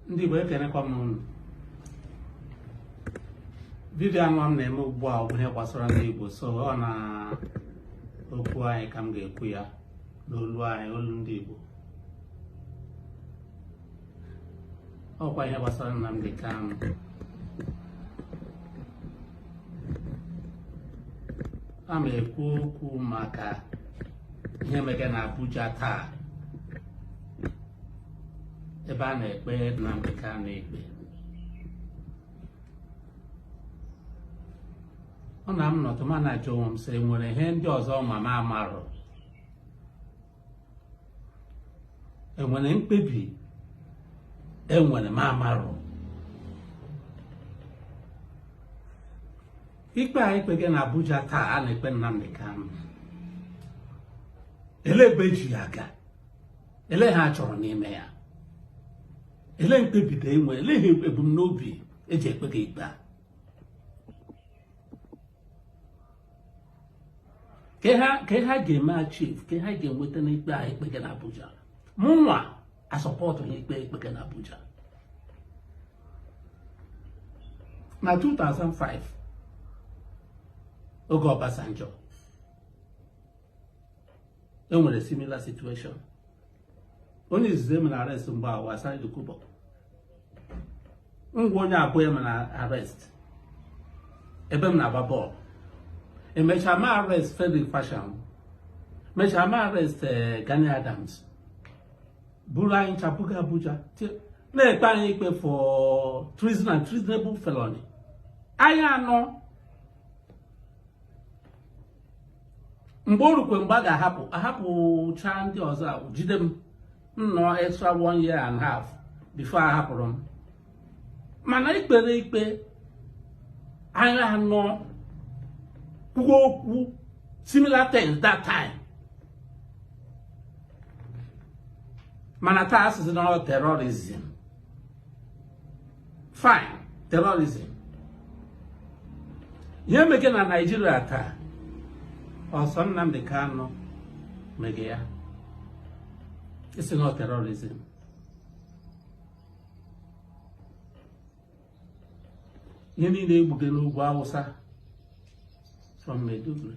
Ndị Igbo ekenekwa m unu. Vidiyo anụ m na-eme ugbu a bụ ihe gbasara ndị Igbo, so ọ na okwu anyị ka m ga-ekwu ya n'olu anyị, olu ndị Igbo. Ọkwa ihe gbasara Nnamdi Kanu. A ma ekwu okwu maka ihe mere na Abuja taa, ebe a na-ekpe Nnamdi Kanu ikpe. Ọ na m nọtụ ma na-ajụ onwe m sị, nwere ihe ndị ọzọ ma m amarụ, enwere mkpebi enwere m amarụ. Ikpe a ikpege na Abuja taa a na-ekpe Nnamdi Kanu, ele ebe eji ya aga, ele ha chọrọ n'ime ya, ele mkpebi dị enwe, ele ha ebumnobi eji ekpega ikpe a. Ka ha ga-eme achieve, ka ha ga-enweta n'ikpe a ikpege na Abuja. Mụnwa asọpọtụ ya ikpege na Abuja. Na 2005, oge Obasanjo, enwere similar situation. Onye izizi eme na arrest mgbe awa Asari Kubo. Ngwa onye abụọ eme na arrest ebe m na-agba bọọlụ. Emecha ma arrest Frederick Fashion, mecha ma arrest Gani Adams, buru anyị chapuga Abuja, na-ekpe anyị ikpe for treason and treasonable felony. Anyị anọ mgbe orukwe mgbe a ga-ahapụ cha ndị ọzọ jide m nọ extra 1 year and a half before ahapụrụ m. Mana ikpere ikpe anyị anọ kwuo okwu similar things that time. Mana taa asịsị na terrorism. Fine, terrorism. Ihe mege na Nigeria taa, ọsọ Nnamdi Kanu mege ya. Isi na terrorism. Ihe niile egbuge n'ugwu Hausa, from Maiduguri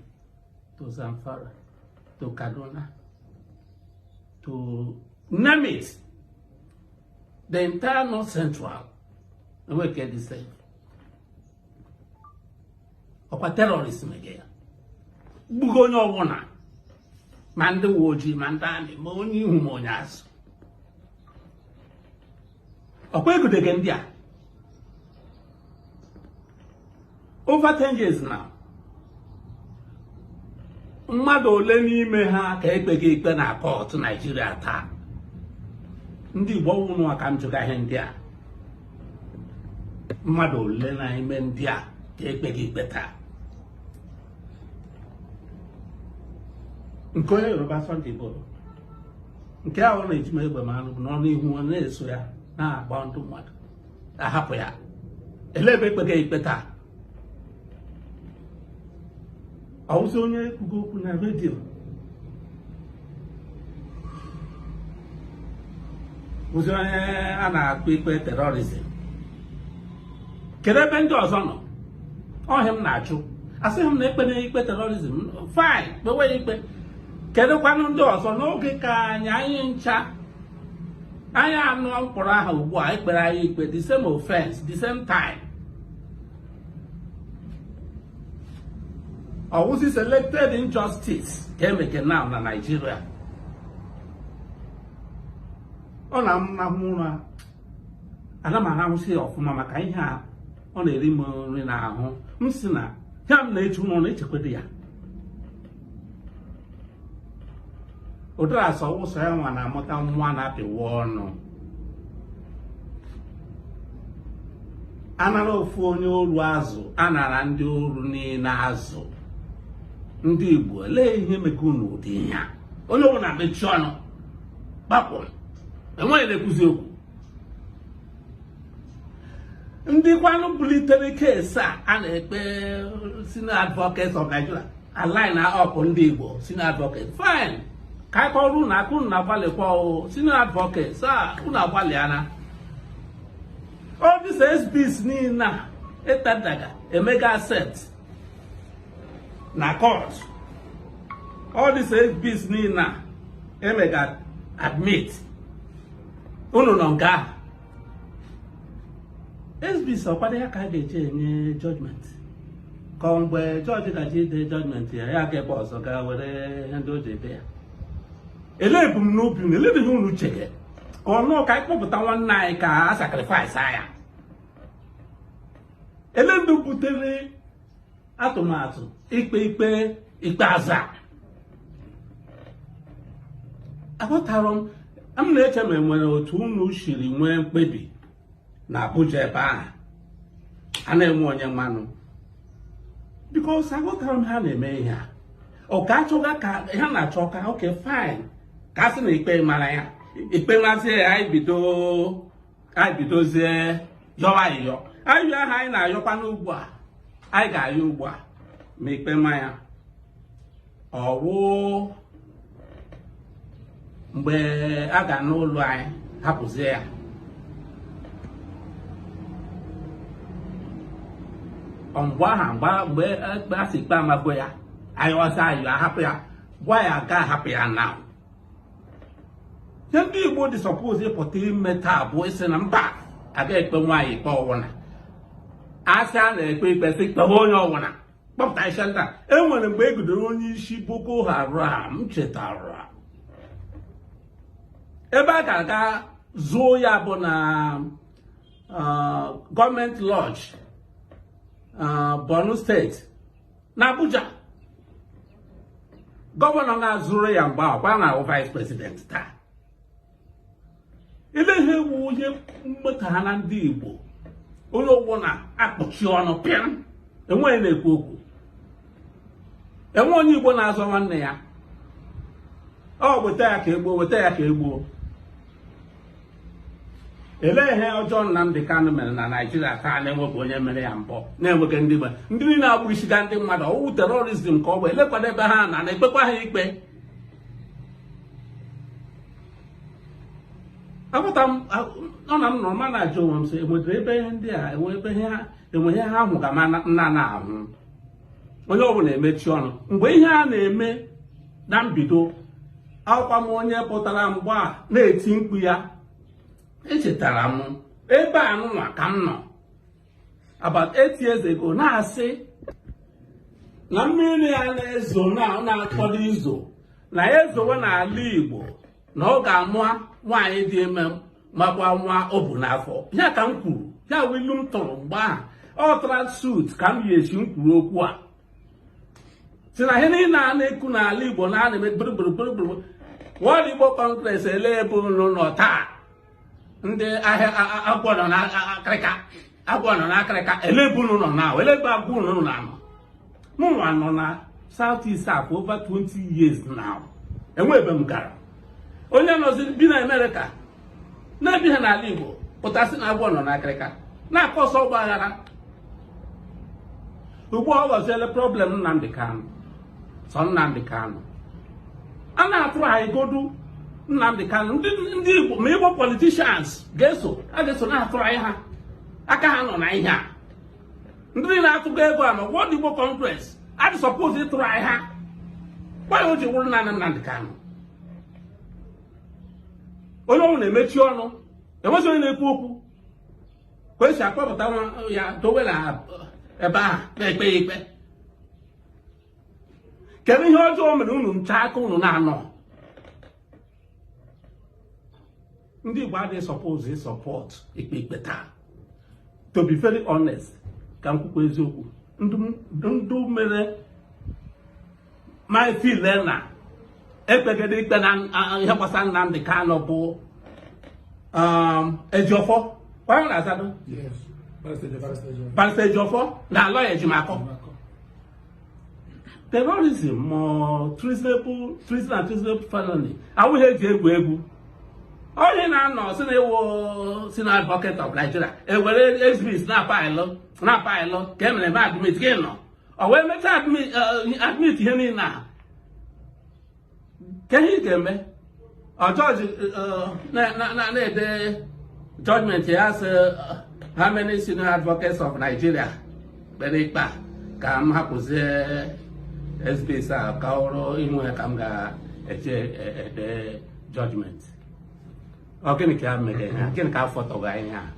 to Zamfara to Kaduna to name it, the entire North Central, we get the same. Ọkwa terrorism again. Bugo onye ọbụla, ma ndị uwe ojii, ma ndị amị, ma onye ihu ma onye azụ. Ọkwa egudege ndị a. Over 10 years now. Mmadụ ole n'ime ha ka ekpeghị ikpe na kọọtụ Nigeria taa. Ndị Igbo wụnụ aka m jụga ihe ndị a. Mmadụ ole n'ime ndị a ka ekpeghị ikpe taa. Nke onye Yoruba Sunday bụrụ, nke ahụ na-eji m egbe ma anụ n'ọnụ ihu na-eso ya na-agba ndụ mmadụ, ahapụ ya. Ele ebe ekpeghị ikpe taa. Ọwụsị onye kwugo okwu na redio, wụsị onye a na-akpọ ikpe terrorism. Kedu ebe ndị ọzọ nọ? Ọhịa m na-achụ. Asịghị m na ekpe na-ikpe terrorism. Fine, kpewe ya ikpe. Kedụkwanụ ndị ọzọ n'oge ka anyị ncha anyị anụ mkpọrọ aha ugbu a ekpere anyị ikpe the same offense, the same time. Ọwụsị selected injustice ka emeke now na Nigeria. Ọ na mmahụ ụra, ana m arahụsị ọfụma maka ihe a ọ na-eri m nri n'ahụ. M sị na ya m na-eche ụlọ na-echekwado ya. Ụdịrị asọ ụsọ ya nwa na-amụta nwa na-apịwa ọnụ. Anara ofu onye oru azụ, anara ndị oru niile azụ. Ndị Igbo elee ihe meke unu ụdị ihe a? Onye ọbụla na-emechi ọnụ gbapụ, enweghị na-ekwuzi okwu. Ndị kwanụ bulitere keesi a na-ekpe senior advocates of Nigeria align up ndị Igbo senior advocates. Fine, ka akọrọ na akụrụ na agbalịkwa senior advocates unu agbalịana. this SBs na etadaga emega accept na court. All these SBs na emega admit. Unu nonga. SBs okwade ya ka ga-eche nye judgment. Ka mgbe judge gaji de judgment ya ga ebe ọzọ ga were ndị o ji ebe ya. Ele ebumnobi unu, ele dị unu cheke. Ka ọnụ ka ịkpọpụta nwanne anyị ka a sacrifice ya. Ele ndị butere atụmatụ ikpe aza. Aghọtara m na-eche ma enwere otu unu shiri nwee mkpebi na Abuja ebe ahụ a na-enwe onye mmanụ. Because aghọtara m ha na-eme ihe a. Ọ ga-achọga ka ha na-achọ ka okay fine ka a sị na ikpe mara ya. Ikpe mazi anyị bidozie yọwa ayịyọ. Ayịyọ ahụ anyị na-ayọkwa n'ugbu a. Anyị ga-ayọ ugbu a ma ikpe ma ya. Ọwụ mgbe a ga n'ụlọ anyị hapụzie ya. Mgbe a sị ikpe amago ya, anyị ọsọ ayọ ahapụ ya, gwa ya ga ahapụ ya na. Ndị Igbo dị suppose ịpụta ime taa bụ isi na mba aga ekpe nwaanyị ikpe ọwụna. Asị a na-ekpe ikpe sị ikpe onye ọwụna. Kpọpụta isi nta. Enwere mgbe egidere onye isi Boko Haram chetara. Ebe a ga-aga zuo ya bụ na gọọmenti lodge Borno steeti na Abuja. Gọvanọ ga-azụrụ ya mgbe akwa na vice president taa. Ile ihe ewu onye mmeta ha na ndị Igbo onye ụgwọ na-akpọchi ọnụ pịam enweghị na-ekwu okwu. Enwe onye Igbo na-azọ nwanne ya. Ọ weta ya ka egbuo, weta ya ka egbuo. Ele ihe ọjọọ Nnamdi Kanu mere na Nigeria taa na-enwepụ onye mere ya mbọ na-enweghị ndị niile na-agbụ isiga ndị mmadụ ọwụ terorizm ka ọ bụ elekwado ebe ha na-ekpekwa ha ikpe. Aghọta m ọ na m nọrọ ma na-ajụ onwe m sị enwedere ebe ihe ndị a enwe ihe ha ahụ ga ma nna na-ahụ. Onye ọbụla emechi ọnụ mgbe ihe a na-eme na mbido. Akwụkwa m onye pụtara mgbe a na-eti mkpu ya. Echetara m ebe a nụnwa ka m nọ about 8 years ago na-asị na mmiri ya na-ezo na-akpọrọ izo na ya ezowe n'ala Igbo na ọ ga-amụ nwaanyị dị ime magwa nwa o bu n'afọ. Ya ka m kwuru, ya wilu m tụrụ mgbe ahụ ọ tara suit ka m ga-echi m kwuru okwu a. Si na ihe niile a na-ekwu n'ala Igbo na a na-eme gburugburu World Igbo Congress ele ebe unu nọ taa. Ndị ahịa agwọ nọ n'akịrịka ele ebe unu nọ na ele ebe agwọ unu na anọ. Mụnwa nọ na South East for over 20 years now. Enwe ebe m gara. Onye nọzi bi na America na-ebi ha n'ala Igbo pụtasị na agwọ nọ n'akịrịka na-akọsọ ọgba aghara. Ugbu a ọ ghọziele problem Nnamdi Kanu. Sọ Nnamdi Kanu. A na-atụrụ anyị godu Nnamdi Kanu ndị Igbo ma Igbo politicians a ga-eso na-atụrụ anyị ha aka ha nọ na ihe a. Ndị na-atụgo ego a na World Igbo Congress adị suppose ịtụrụ anyị ha. Gwa ya o ji wụrụ na Nnamdi Kanu. Onye ọnwụ na-emechi ọnụ enwezi onye na-ekwu okwu. Ka esi akpọpụta ya dowe na ebe ahụ na-ekpe ya ikpe. Kedu ihe ọjọọ mere unu ncha aka unu na-anọ? Ndị Igbo adịghị suppose support ikpe taa. To be very honest, ka m kwukwa eziokwu, ndụ mere my feel na ekpegede ikpe na ihe gbasara Nnamdi Kanu bụ Ejiofor. Why na azado? Yes. Pastor Ejiofor na lawyer Ejimakọ. Terrorism treason and treasonable felony. Awụ ihe eji egwu. Onye na-anọ si na-ewo si na advocate of Nigeria ewere SBs na-apịlụ ka emere eme admit gị nọ. O wee mechaa admit ihe niile a. Ka ihe ị ga-eme? Judge na-ede judgment ya sị how many senior advocates of Nigeria Benikpa come hapuze SBS Kaoro Inwe Kamga the judgment. Okay, can make it. Can have photo guy here.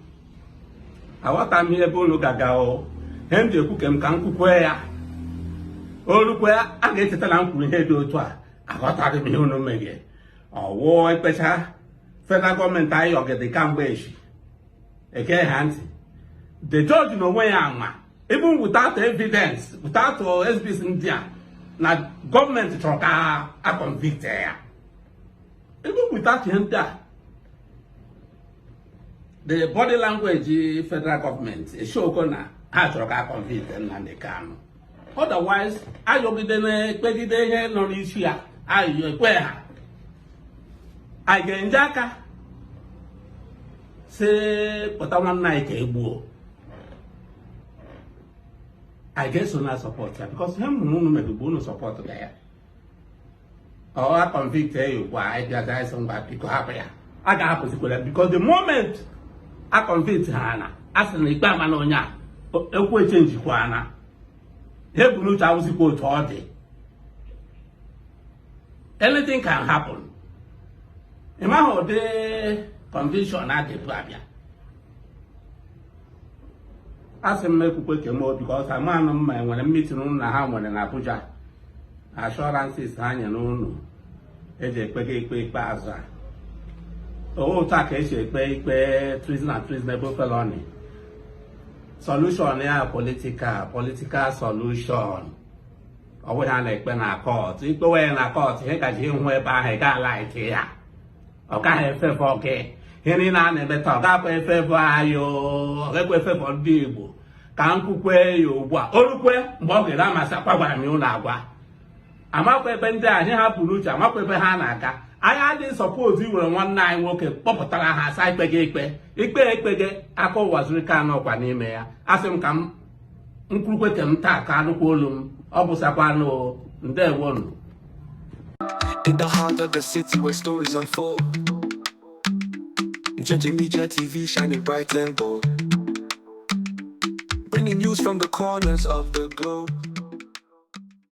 I want to be able to go. Hem de kukem kan kukwea. Olukwea age tetalan ku he do to a. Agota de mi no mege. Owo ipecha federal government ayo get the Cambeshi. Again, hands. The judge no way ama. Even without evidence, without SBS India, na government troka a convict here. Even without him there. The body language federal government is show gonna how to convict them and they can. Otherwise, I will be the president no issue. I get Jaka say, but I want like Igbo. I guess so not support her because him no support there. Or I convict you why there is somebody people happy. I got particular because the moment I convict Hana, as an Igba Manonya, a change Juana. He will not always go to all day. Anything can happen. In my whole day, conviction at the Plavia. As a make quick more because I'm man when I'm meeting on the Hamon and Abuja. Assurance is hanging on. It's a quick bazaar. Oh, take a quick treason and treasonable felony. Solution here political solution. Or we have like when I court. If go in a court, he can hear whereby I got like here. Okay, favor okay. Any man never talk up a favor you, a favor deal. Can't cook where you what? All where, Boggy Ramasa Papa Munagua. I'm up with Benda, he have Pulucha, I'm up with Hanaka. I didn't suppose you were 1 night walking Popotala has I peggy. Ikpe, Uwazuruike no Kwanime. As him come, Nkrukem ta Kanu Kolum, Obusapano, there one. In the heart of the city where stories unfold, NjenjeMedia TV shining bright and bold, bringing news from the corners of the globe.